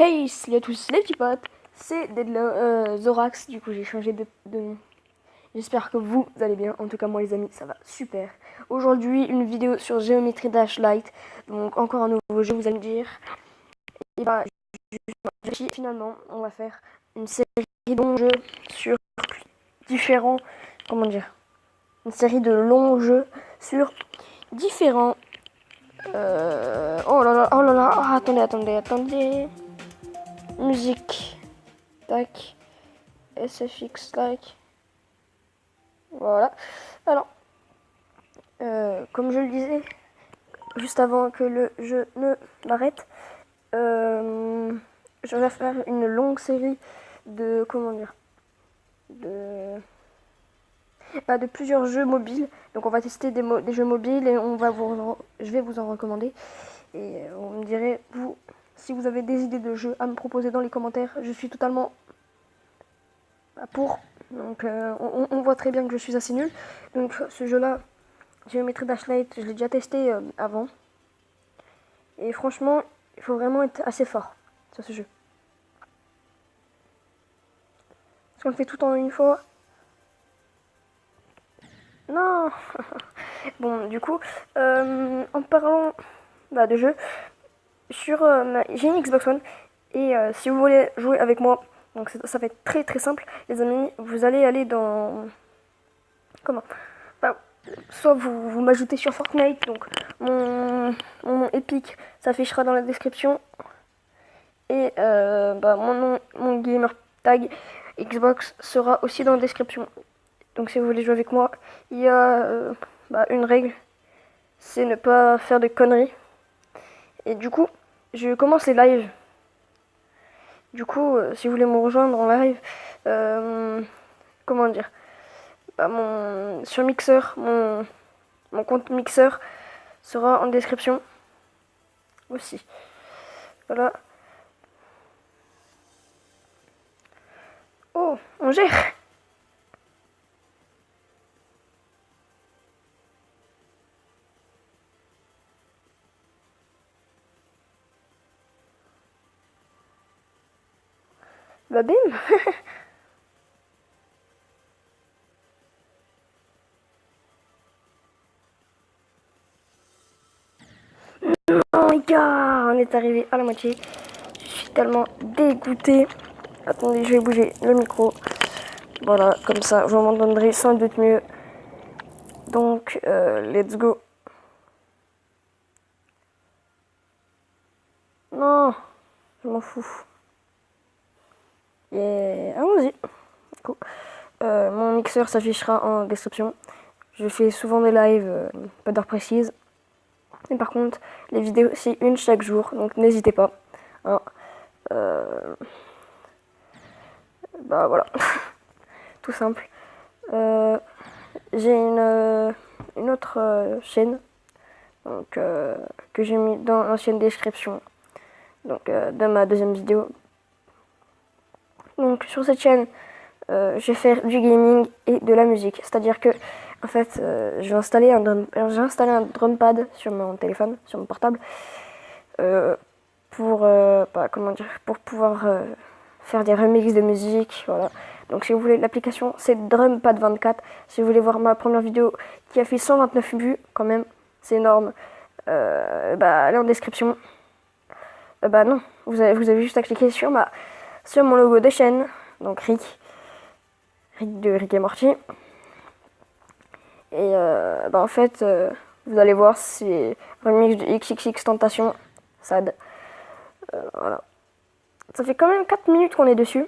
Hey, salut à tous les petits potes, c'est Zorax, du coup j'ai changé de nom. J'espère que vous allez bien, en tout cas moi les amis, ça va super. Aujourd'hui une vidéo sur Geometry Dash Lite, donc encore un nouveau jeu, vous allez me dire. Et bah finalement on va faire une série de longs jeux sur différents, comment dire, une série de longs jeux sur différents... oh là là, oh, attendez. Musique, tac. SFX like. Voilà. Alors, comme je le disais, juste avant que le jeu ne m'arrête, je vais faire une longue série de, comment dire, de, de plusieurs jeux mobiles. Donc on va tester des jeux mobiles et je vais vous en recommander. Et on me dirait, vous, si vous avez des idées de jeux à me proposer dans les commentaires, je suis totalement pour. Donc on voit très bien que je suis assez nul. Donc ce jeu-là, Geometry Dash Lite, je l'ai déjà testé avant. Et franchement, il faut vraiment être assez fort sur ce jeu. Parce qu'on le fait tout en une fois. Non. Bon, du coup, en parlant de jeu, j'ai une Xbox One. Et si vous voulez jouer avec moi, donc ça va être très très simple, les amis. Vous allez aller dans... Comment soit vous m'ajoutez sur Fortnite, donc mon nom Epic s'affichera dans la description. Et mon gamer tag Xbox sera aussi dans la description. Donc si vous voulez jouer avec moi, il y a une règle, c'est ne pas faire de conneries. Et du coup, je commence les lives. Du coup, si vous voulez me rejoindre en live, comment dire, sur Mixer, mon compte Mixer sera en description aussi. Voilà. Oh, on gère. Bah bim. Oh my god, on est arrivé à la moitié. Je suis tellement dégoûté. Attendez, je vais bouger le micro. Voilà, comme ça, vous m'entendrez sans doute mieux. Donc, let's go. Non, je m'en fous. Et allons-y. Cool. Mon mixeur s'affichera en description. Je fais souvent des lives, pas d'heure précise. Mais par contre, les vidéos, c'est une chaque jour. Donc, n'hésitez pas. Hein. Voilà. Tout simple. J'ai une autre chaîne donc, que j'ai mis dans l'ancienne description donc, de ma deuxième vidéo. Donc sur cette chaîne, je vais faire du gaming et de la musique. C'est-à-dire que en fait, j'ai installé un drum pad sur mon téléphone, sur mon portable, pour pour pouvoir faire des remixes de musique, voilà. Donc si vous voulez l'application, c'est Drumpad24. Si vous voulez voir ma première vidéo qui a fait 129 vues quand même, c'est énorme. Allez en description. Non, vous avez juste à cliquer sur mon logo de chaîne, donc Rick de Rick et Morty. Et en fait, vous allez voir, c'est remix de XXX Tentation, Sad. Voilà. Ça fait quand même 4 minutes qu'on est dessus.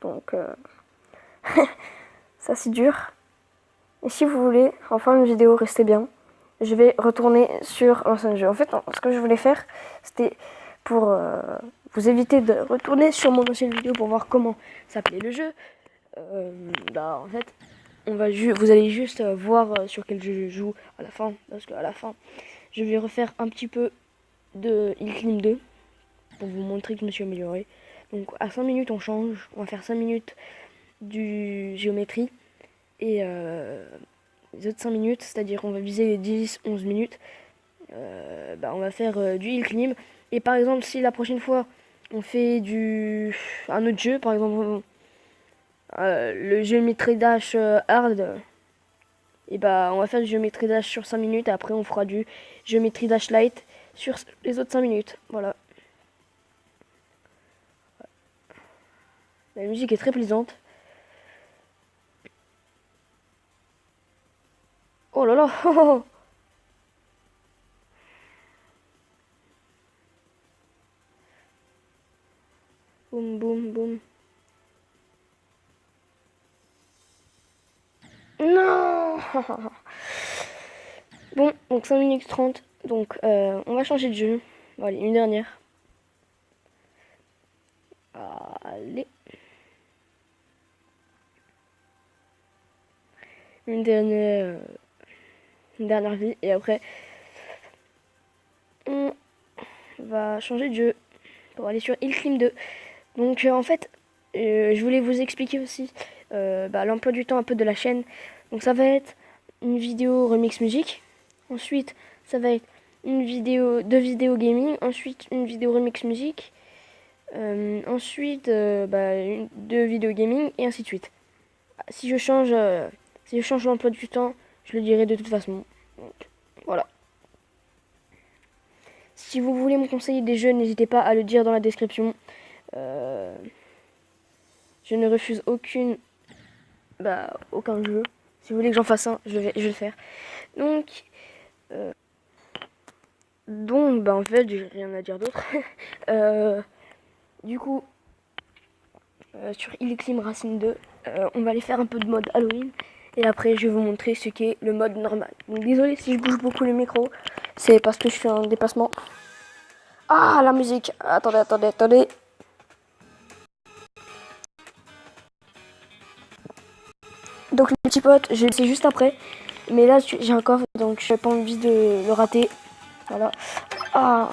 Donc, ça c'est dur. Et si vous voulez, en fin de vidéo, restez bien. Je vais retourner sur l'ancien jeu. En fait, ce que je voulais faire, c'était pour vous éviter de retourner sur mon ancienne vidéo pour voir comment s'appelait le jeu. En fait, vous allez juste voir sur quel jeu je joue à la fin. Parce qu'à la fin, je vais refaire un petit peu de Hill Climb 2 pour vous montrer que je me suis amélioré. Donc à 5 minutes, on change. On va faire 5 minutes du géométrie. Et les autres 5 minutes, c'est-à-dire on va viser les 10-11 minutes, on va faire du Hill Climb. Et par exemple, si la prochaine fois on fait un autre jeu, par exemple le Geometry Dash Hard. Et bah on va faire du Geometry Dash sur 5 minutes et après on fera du Geometry Dash Light sur les autres 5 minutes. Voilà. La musique est très plaisante. Oh là là. Boum boum boum. Non. Bon, donc 5 minutes 30. Donc on va changer de jeu. Bon, allez, une dernière. Allez. Une dernière vie. Et après, on va changer de jeu pour aller sur Hill Climb 2. Donc en fait, je voulais vous expliquer aussi l'emploi du temps un peu de la chaîne. Donc ça va être une vidéo remix musique. Ensuite, ça va être deux vidéos gaming. Ensuite, une vidéo remix musique. Ensuite, deux vidéos gaming et ainsi de suite. Si je change, l'emploi du temps, je le dirai de toute façon. Donc, voilà. Si vous voulez me conseiller des jeux, n'hésitez pas à le dire dans la description. Je ne refuse aucun jeu. Si vous voulez que j'en fasse un, je vais le faire. Donc, en fait, j'ai rien à dire d'autre. Du coup, sur Hill Climb Racing 2, on va aller faire un peu de mode Halloween. Et après, je vais vous montrer ce qu'est le mode normal. Donc, désolé si je bouge beaucoup le micro. C'est parce que je fais un déplacement. Ah, la musique. Attendez. Donc, les petits potes, je le sais juste après. Mais là, j'ai un coffre, donc je n'ai pas envie de le rater. Voilà. Ah.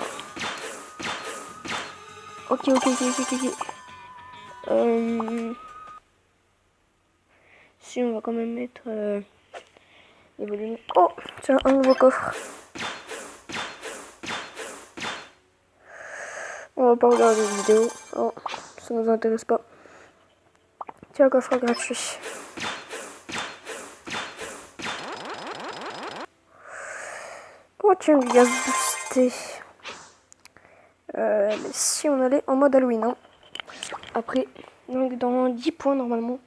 Ok. Si, on va quand même mettre les volumes. Oh, tiens, un nouveau coffre. On va pas regarder les vidéos. Oh, ça nous intéresse pas. Tiens, coffre gratuit. Oh, tiens, du gaz boosté. Mais si on allait en mode Halloween, hein. Après, donc dans 10 points normalement,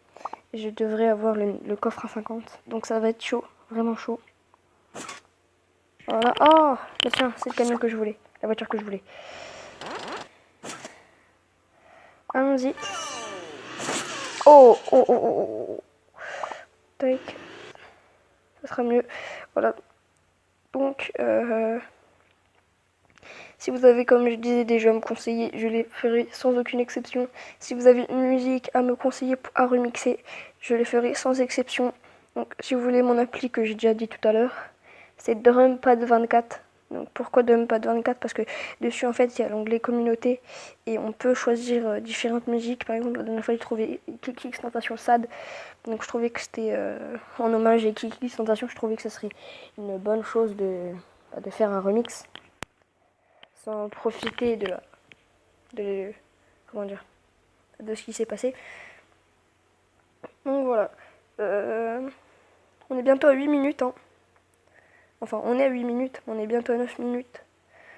je devrais avoir le coffre à 50. Donc ça va être chaud, vraiment chaud. Voilà. Oh, bah tiens, c'est le camion que je voulais. La voiture que je voulais. Allons-y. Oh. Tac. Ça sera mieux. Voilà. Donc, si vous avez, comme je disais déjà, à me conseiller, je les ferai sans aucune exception. Si vous avez une musique à me conseiller à remixer, je les ferai sans exception. Donc, si vous voulez mon appli que j'ai déjà dit tout à l'heure, c'est Drumpad24. Donc, pourquoi Drumpad24? Parce que dessus, en fait, il y a l'onglet communauté et on peut choisir différentes musiques. Par exemple, la dernière fois, j'ai trouvé KXX Tentation Sad. Donc, je trouvais que c'était en hommage à KXX Tentation. Je trouvais que ce serait une bonne chose de faire un remix sans profiter de comment dire, de ce qui s'est passé. Donc voilà. On est bientôt à 8 minutes. Hein. Enfin, on est à 8 minutes, on est bientôt à 9 minutes.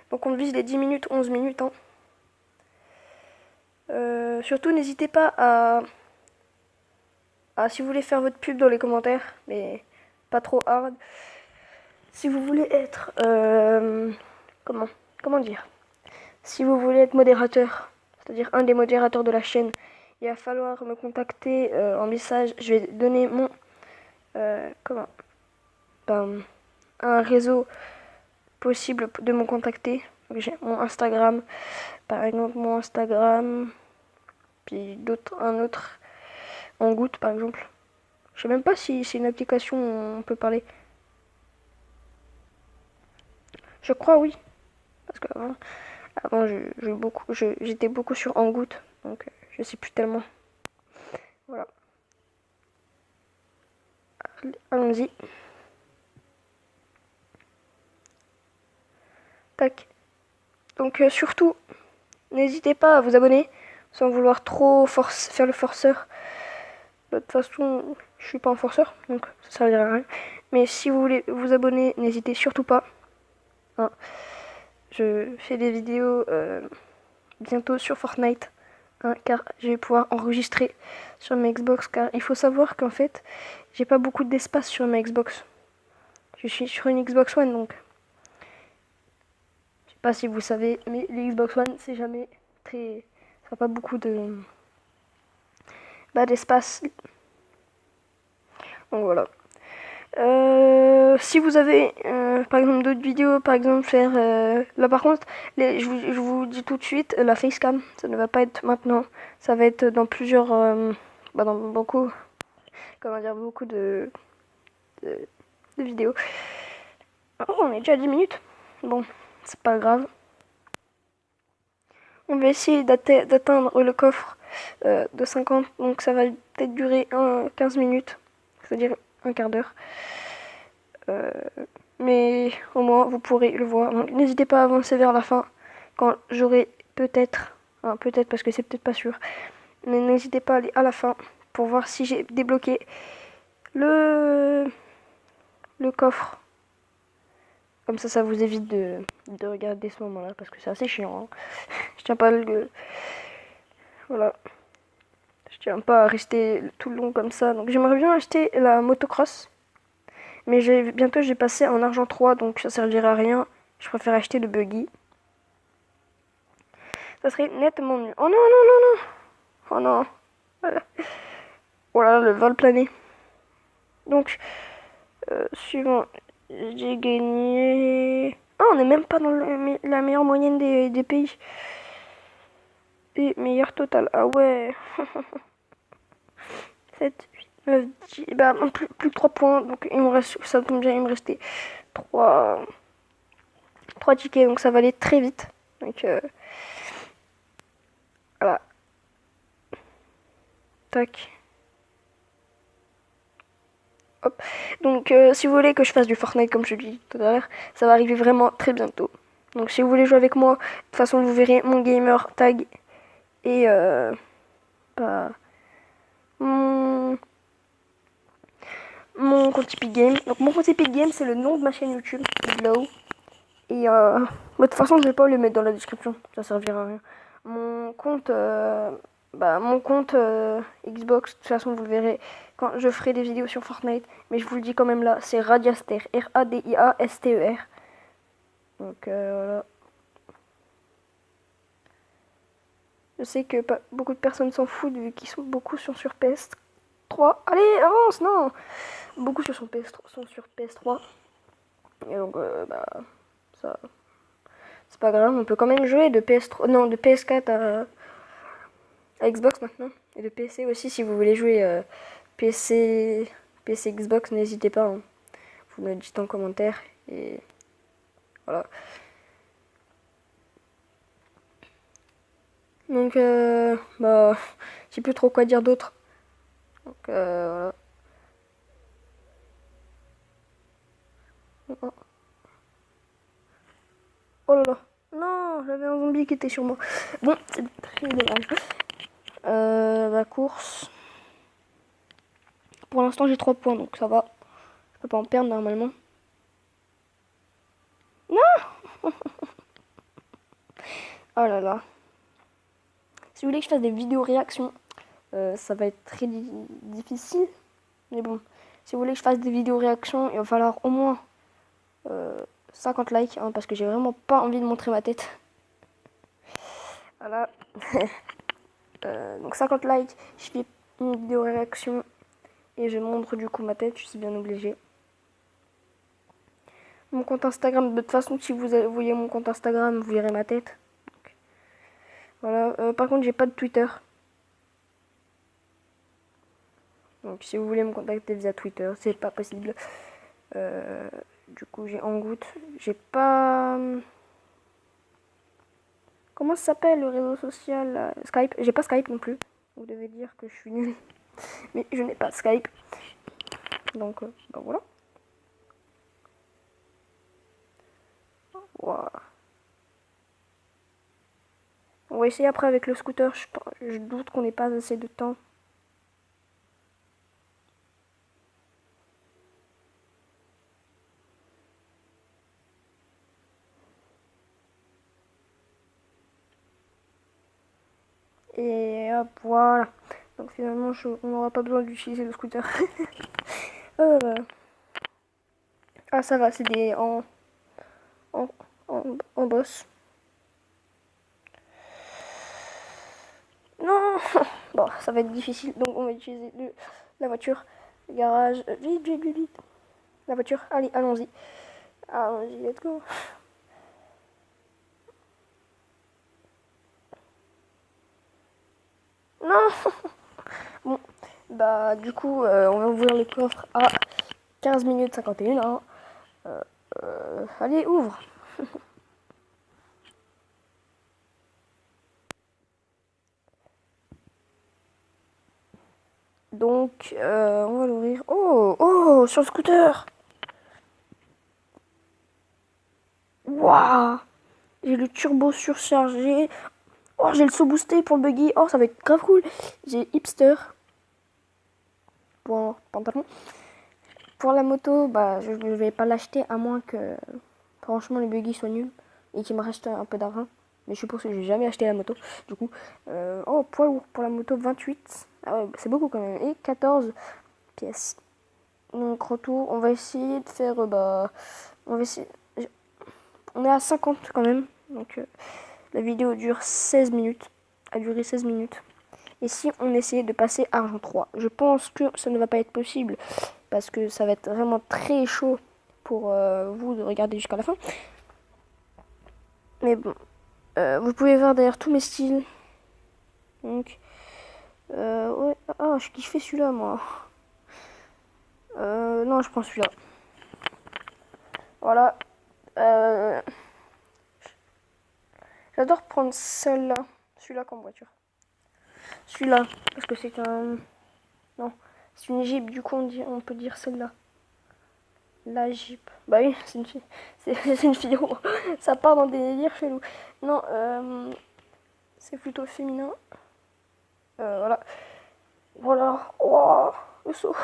Donc on vise les 10 minutes, 11 minutes. Hein. Surtout, n'hésitez pas si vous voulez faire votre pub dans les commentaires, mais pas trop hard. Si vous voulez être... comment dire, si vous voulez être modérateur, c'est-à-dire un des modérateurs de la chaîne, il va falloir me contacter en message. Je vais donner mon... un réseau possible de me contacter. J'ai mon Instagram, par exemple mon Instagram, puis un autre en goutte par exemple. Je sais même pas si c'est une application où on peut parler. Je crois oui, parce qu'avant j'étais beaucoup sur en goutte, donc je sais plus tellement. Voilà. Allons-y. Tac. Donc surtout, n'hésitez pas à vous abonner sans vouloir trop faire le forceur. De toute façon, je suis pas un forceur, donc ça servira à rien. Mais si vous voulez vous abonner, n'hésitez surtout pas. Hein. Je fais des vidéos bientôt sur Fortnite, hein, car je vais pouvoir enregistrer sur ma Xbox. Car il faut savoir qu'en fait, j'ai pas beaucoup d'espace sur ma Xbox. Je suis sur une Xbox One, donc je sais pas si vous savez, mais les Xbox One, c'est jamais très, ça n'a pas beaucoup de d'espace. Donc voilà. Si vous avez par exemple d'autres vidéos, par exemple faire là par contre, je vous dis tout de suite, la facecam, ça ne va pas être maintenant, ça va être dans plusieurs, dans beaucoup, comment dire, beaucoup de, de vidéos. Oh, on est déjà à 10 minutes. Bon, c'est pas grave. On va essayer d'atteindre le coffre de 50, donc ça va peut-être durer 15 minutes, c'est-à-dire un quart d'heure. Mais au moins vous pourrez le voir. Donc n'hésitez pas à avancer vers la fin quand j'aurai peut-être, peut-être parce que c'est peut-être pas sûr, mais n'hésitez pas à aller à la fin pour voir si j'ai débloqué le coffre. Comme ça vous évite de regarder ce moment-là parce que c'est assez chiant. Hein. Je tiens pas à le... Voilà. Je tiens pas à rester tout le long comme ça. Donc j'aimerais bien acheter la motocross. Mais bientôt j'ai passé en argent 3, donc ça servira à rien. Je préfère acheter le buggy. Ça serait nettement mieux. Oh non, non, non, non. Oh non. Voilà. Voilà le vol plané. Donc, suivant. J'ai gagné... Ah, on n'est même pas dans la meilleure moyenne des pays. Et meilleur total. Ah ouais. 7, 8, 9, 10. Bah, plus que 3 points. Donc, il me reste, ça tombe bien, il me restait 3 tickets. Donc, ça va aller très vite. Donc, voilà. Tac. Hop. Donc, si vous voulez que je fasse du Fortnite, comme je l'ai dit tout à l'heure, ça va arriver vraiment très bientôt. Donc, si vous voulez jouer avec moi, de toute façon, vous verrez mon gamer tag et bah, mon compte Epic Game. Donc, mon compte Epic Game, c'est le nom de ma chaîne YouTube, Glow. Et de toute façon, je vais pas le mettre dans la description, ça servira à rien. Mon compte, Xbox, de toute façon, vous le verrez quand je ferai des vidéos sur Fortnite. Mais je vous le dis quand même là, c'est Radiaster, Radiaster. Donc voilà. Je sais que beaucoup de personnes s'en foutent vu qu'ils sont beaucoup sur PS3. Allez, avance, non. Beaucoup sont sur PS3. Et donc, ça, c'est pas grave, on peut quand même jouer de PS3, non, de PS4 à Xbox maintenant. Et de PC aussi, si vous voulez jouer PC Xbox, n'hésitez pas. Hein. Vous me dites en commentaire. Et voilà. Donc, je sais plus trop quoi dire d'autre. Donc, voilà. Oh là là. Non, j'avais un zombie qui était sur moi. Bon, c'est très dommage. La course. Pour l'instant, j'ai 3 points, donc ça va. Je peux pas en perdre normalement. Non. Oh là là. Si vous voulez que je fasse des vidéos réactions, ça va être très difficile. Mais bon, si vous voulez que je fasse des vidéos réactions, il va falloir au moins 50 likes, hein, parce que j'ai vraiment pas envie de montrer ma tête. Voilà. Donc 50 likes, je fais une vidéo réaction et je montre du coup ma tête, je suis bien obligée. Mon compte Instagram, de toute façon, si vous voyez mon compte Instagram, vous verrez ma tête. Donc, voilà. Par contre, j'ai pas de Twitter. Donc si vous voulez me contacter via Twitter, c'est pas possible. Du coup, j'ai Hangouts. J'ai pas... Comment ça s'appelle le réseau social Skype. J'ai pas Skype non plus. Vous devez dire que je suis nulle. Mais je n'ai pas Skype. Donc, voilà. Voilà. va essayer après avec le scooter. Je doute qu'on n'ait pas assez de temps. Et hop, voilà. Donc finalement, on n'aura pas besoin d'utiliser le scooter. Ah, ça va, c'est des en, en boss. Non. Bon, ça va être difficile. Donc on va utiliser la voiture. Le garage. Vite, vite, vite, vite. La voiture. Allez, allons-y. Allons-y, let's go. Non. Bon, bah du coup, on va ouvrir le coffre à 15 minutes 51. Hein. Allez, ouvre. Donc, on va l'ouvrir. Oh, oh, sur le scooter. Waouh. J'ai le turbo surchargé. Oh, j'ai le saut boosté pour le buggy. Oh, ça va être grave cool. J'ai hipster pour un pantalon. Pour la moto, bah, je ne vais pas l'acheter à moins que, franchement, le buggy soit nul et qu'il me reste un peu d'argent. Mais je suppose que j'ai jamais acheté la moto. Du coup, oh, poids lourd pour la moto 28. Ah ouais, c'est beaucoup quand même. Et 14 pièces. Donc, retour, on va essayer de faire, on va essayer. On est à 50 quand même. Donc, la vidéo dure 16 minutes. A duré 16 minutes. Et si on essayait de passer argent 3, je pense que ça ne va pas être possible parce que ça va être vraiment très chaud pour vous de regarder jusqu'à la fin. Mais bon, vous pouvez voir d'ailleurs tous mes styles. Donc, ouais, ah, je kiffais celui-là moi. Non, je prends celui-là. Voilà. Euh, J'adore prendre celui-là comme voiture. Celui-là, parce que c'est un... Non, c'est une Jeep, du coup on peut dire celle-là. La Jeep. Bah oui, c'est une fille. C'est une fille. Ça part dans des délires chelous. Non, c'est plutôt féminin. Voilà. Voilà. Oh, le saut.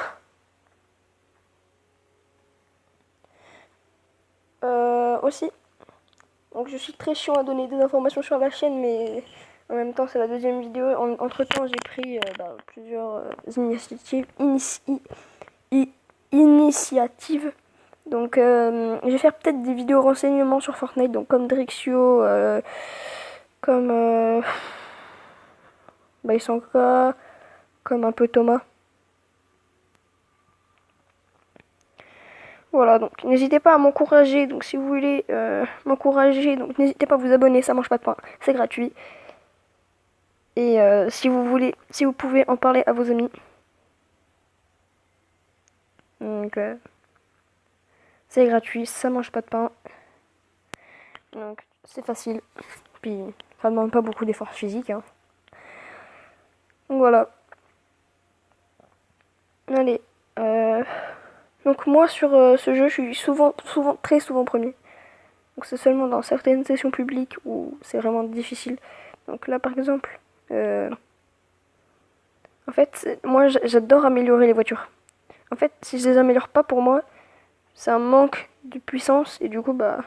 Aussi. Donc je suis très chiant à donner des informations sur la chaîne, mais en même temps c'est la deuxième vidéo. Entre temps j'ai pris plusieurs initiatives. Donc je vais faire peut-être des vidéos renseignements sur Fortnite, donc comme Drexio, comme Baisanka, comme un peu Thomas. Voilà, donc n'hésitez pas à m'encourager. Donc si vous voulez m'encourager, donc n'hésitez pas à vous abonner, ça mange pas de pain, c'est gratuit. Et si vous voulez, si vous pouvez en parler à vos amis. Donc c'est gratuit, ça mange pas de pain. Donc c'est facile. Puis ça demande pas beaucoup d'efforts physiques. Hein. Donc voilà. Allez. Donc moi sur ce jeu, je suis très souvent premier. Donc c'est seulement dans certaines sessions publiques où c'est vraiment difficile. Donc là par exemple, en fait, moi j'adore améliorer les voitures. En fait, si je les améliore pas pour moi, c'est un manque de puissance et du coup bah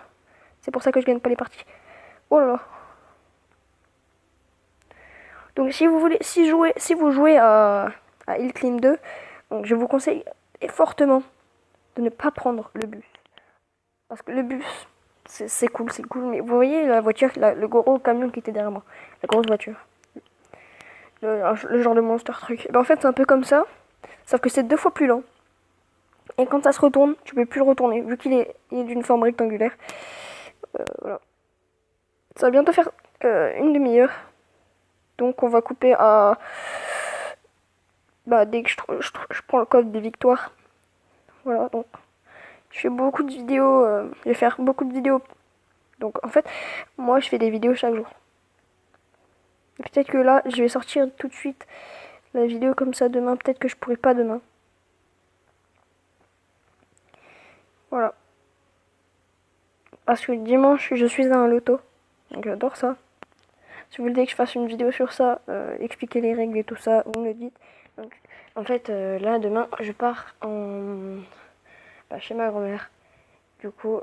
c'est pour ça que je gagne pas les parties. Oh là là. Donc si vous voulez, si vous jouez à Hill Climb 2, donc je vous conseille fortement de ne pas prendre le bus. Parce que le bus, c'est cool, mais vous voyez la voiture, le gros camion qui était derrière moi, la grosse voiture, le genre de monster truc. Ben, en fait, c'est un peu comme ça, sauf que c'est 2 fois plus lent. Et quand ça se retourne, tu peux plus le retourner, vu il est d'une forme rectangulaire. Voilà. Ça va bientôt faire une demi-heure. Donc on va couper à... Bah, dès que je prends le code des victoires. Voilà, donc je fais beaucoup de vidéos, je vais faire beaucoup de vidéos. Donc en fait, moi je fais des vidéos chaque jour. Peut-être que là, je vais sortir tout de suite la vidéo comme ça demain. Peut-être que je pourrai pas demain. Voilà. Parce que dimanche, je suis à un loto. Donc j'adore ça. Si vous voulez que je fasse une vidéo sur ça, expliquer les règles et tout ça, vous me le dites. Donc, en fait, là, demain, je pars chez ma grand-mère. Du coup,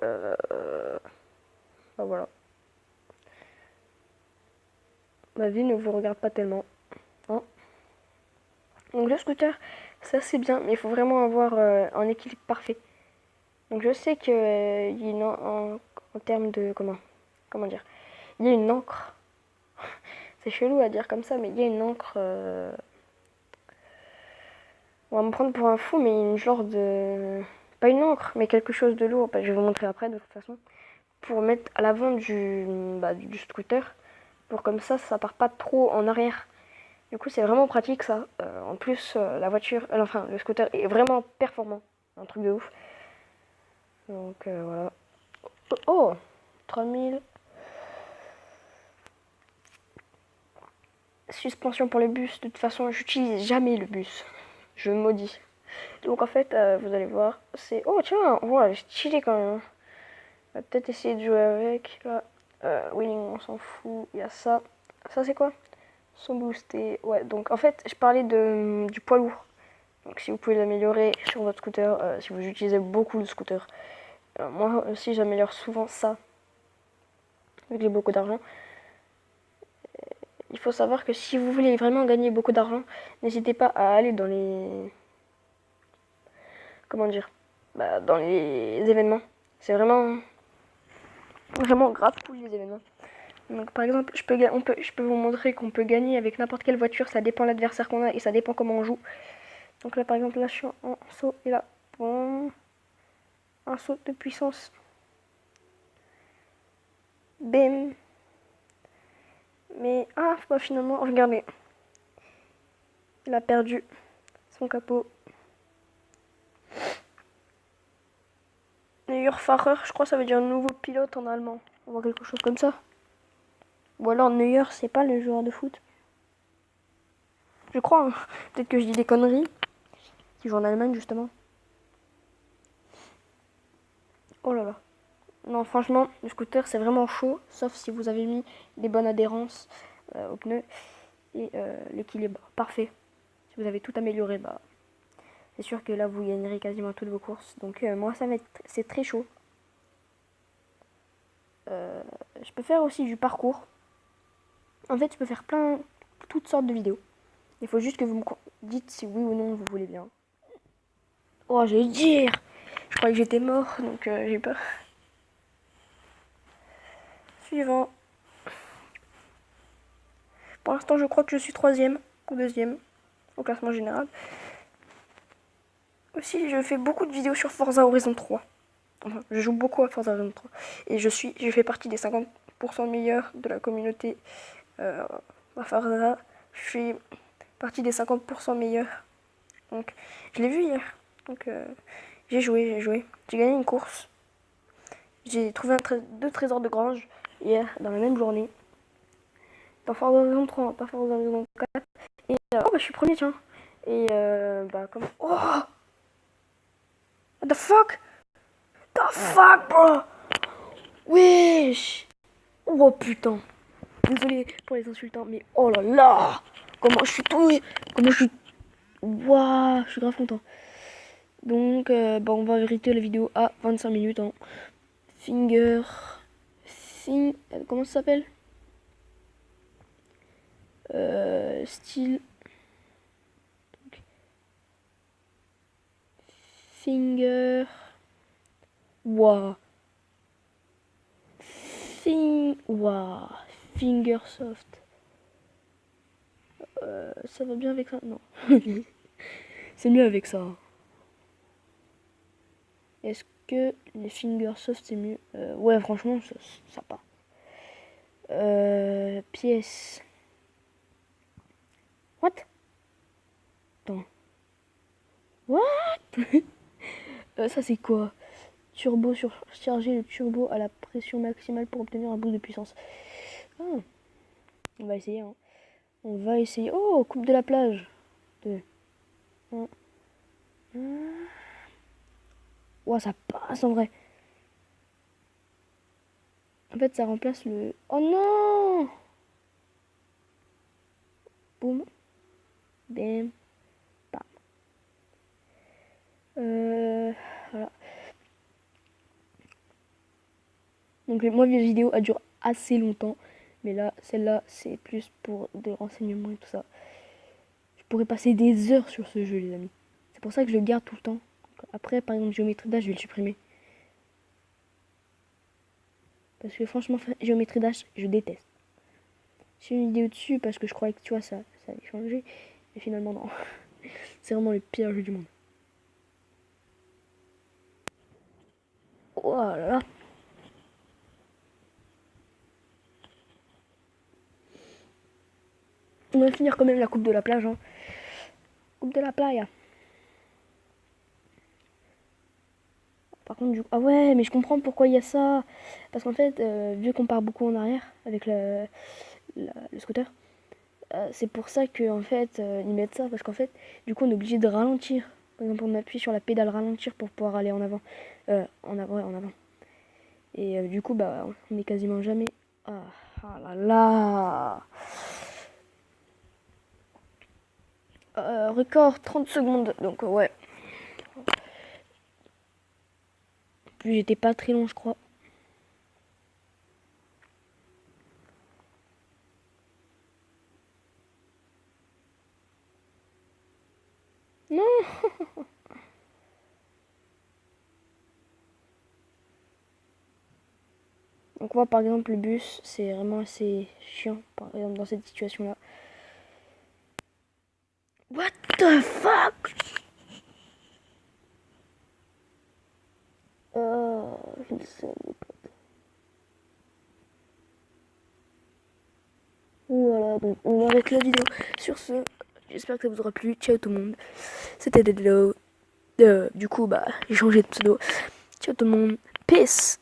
voilà. Ma vie ne vous regarde pas tellement. Hein. Donc le scooter, ça c'est bien, mais il faut vraiment avoir un équilibre parfait. Donc je sais que il y a en termes de comment dire, il y a une encre. C'est chelou à dire comme ça, mais il y a une encre. On va me prendre pour un fou, mais une genre de pas une encre, mais quelque chose de lourd. Je vais vous montrer après de toute façon. Pour mettre à l'avant du scooter, pour comme ça part pas trop en arrière. Du coup, c'est vraiment pratique ça. En plus, la voiture, enfin, le scooter est vraiment performant. Un truc de ouf. Donc voilà. Oh 3000. Suspension pour le bus. De toute façon, j'utilise jamais le bus. Je maudis. Donc en fait, vous allez voir, c'est... Oh tiens, voilà, stylé quand même. On va peut-être essayer de jouer avec. Là, winning, on s'en fout. Il y a ça. Ça c'est quoi? Son boosté. Ouais, donc en fait, je parlais du poids lourd. Donc si vous pouvez l'améliorer sur votre scooter, si vous utilisez beaucoup de scooters. Moi aussi, j'améliore souvent ça. Vu que j'ai beaucoup d'argent. Il faut savoir que si vous voulez vraiment gagner beaucoup d'argent, n'hésitez pas à aller dans les... Comment dire? Dans les événements. C'est vraiment grave cool les événements. Donc par exemple, je peux vous montrer qu'on peut gagner avec n'importe quelle voiture, ça dépend de l'adversaire qu'on a et ça dépend comment on joue. Donc là par exemple, là je suis en saut et là, bon, un saut de puissance. Bim. Mais finalement, regardez. Il a perdu son capot. Neuer-Fahrer, je crois que ça veut dire nouveau pilote en allemand. On voit quelque chose comme ça. Ou alors Neuer, c'est pas le joueur de foot. Je crois, hein. Peut-être que je dis des conneries. Qui joue en Allemagne justement. Oh là là. Non, franchement, le scooter c'est vraiment chaud, sauf si vous avez mis des bonnes adhérences aux pneus et l'équilibre parfait. Si vous avez tout amélioré, c'est sûr que là vous gagnerez quasiment toutes vos courses. Donc moi c'est très chaud. Je peux faire aussi du parcours. En fait, je peux faire toutes sortes de vidéos. Il faut juste que vous me dites si oui ou non vous voulez bien. Oh, j'allais dire. Je croyais que j'étais mort, donc j'ai peur. Suivant. Pour l'instant, je crois que je suis troisième ou deuxième au classement général. Aussi, je fais beaucoup de vidéos sur Forza Horizon 3. Enfin, je joue beaucoup à Forza Horizon 3. Et je fais partie des 50% meilleurs de la communauté à Forza. Je fais partie des 50% meilleurs. Donc, je l'ai vu hier. Donc, j'ai joué. J'ai gagné une course. J'ai trouvé deux trésors de grange hier, dans la même journée. Dans Forza Horizon 3, pas Forza Horizon 4. Et je suis premier, tiens. Et comment... Oh! What the fuck? The fuck, bro? Wesh! Oh putain! Désolé pour les insultants, mais oh là là! Comment je suis tout... Comment je suis... Waouh! Je suis grave content. Donc, on va arrêter la vidéo à 25 minutes. Hein. Comment ça s'appelle? Style... Finger... Waouh! Waouh! Fingersoft. Ça va bien avec ça? Non. C'est mieux avec ça. Est-ce que les Fingersoft c'est mieux? Ouais, franchement, ça part. Pièce. What? Attends. What? Ça c'est quoi? Turbo surcharger le turbo à la pression maximale pour obtenir un boost de puissance. Ah. On va essayer. Hein. On va essayer. Oh, coupe de la plage. 2. 1. Ouah, ça passe en vrai. En fait, ça remplace le... Oh non! Boum. Bam. Bam. Voilà. Donc moi, mes vidéos, elles durent assez longtemps. Mais là, celle-là, c'est plus pour des renseignements et tout ça. Je pourrais passer des heures sur ce jeu, les amis. C'est pour ça que je le garde tout le temps. Après, par exemple, Géométrie Dash, je vais le supprimer. Parce que franchement, Géométrie Dash, je déteste. J'ai une vidéo dessus parce que je croyais que tu vois, ça allait changer. Et finalement, non. C'est vraiment le pire jeu du monde. Oh là là. On va finir quand même la coupe de la plage. Hein. Coupe de la playa. Par contre, ah ouais, mais je comprends pourquoi il y a ça. Parce qu'en fait, vu qu'on part beaucoup en arrière avec le scooter, c'est pour ça qu'en fait, ils mettent ça. Parce qu'en fait, du coup, on est obligé de ralentir. Par exemple, on appuie sur la pédale ralentir pour pouvoir aller en avant. En avant, ouais, en avant. Et du coup, bah, on est quasiment jamais. Ah, ah là là. Record 30 secondes. Donc, ouais. Puis j'étais pas très long, je crois. Non. Donc moi par exemple le bus c'est vraiment assez chiant par exemple dans cette situation là. What the fuck? Je ne sais pas. Voilà, donc on arrête la vidéo. Sur ce, j'espère que ça vous aura plu. Ciao tout le monde. C'était Deadlo. Du coup bah j'ai changé de pseudo. Ciao tout le monde. Peace.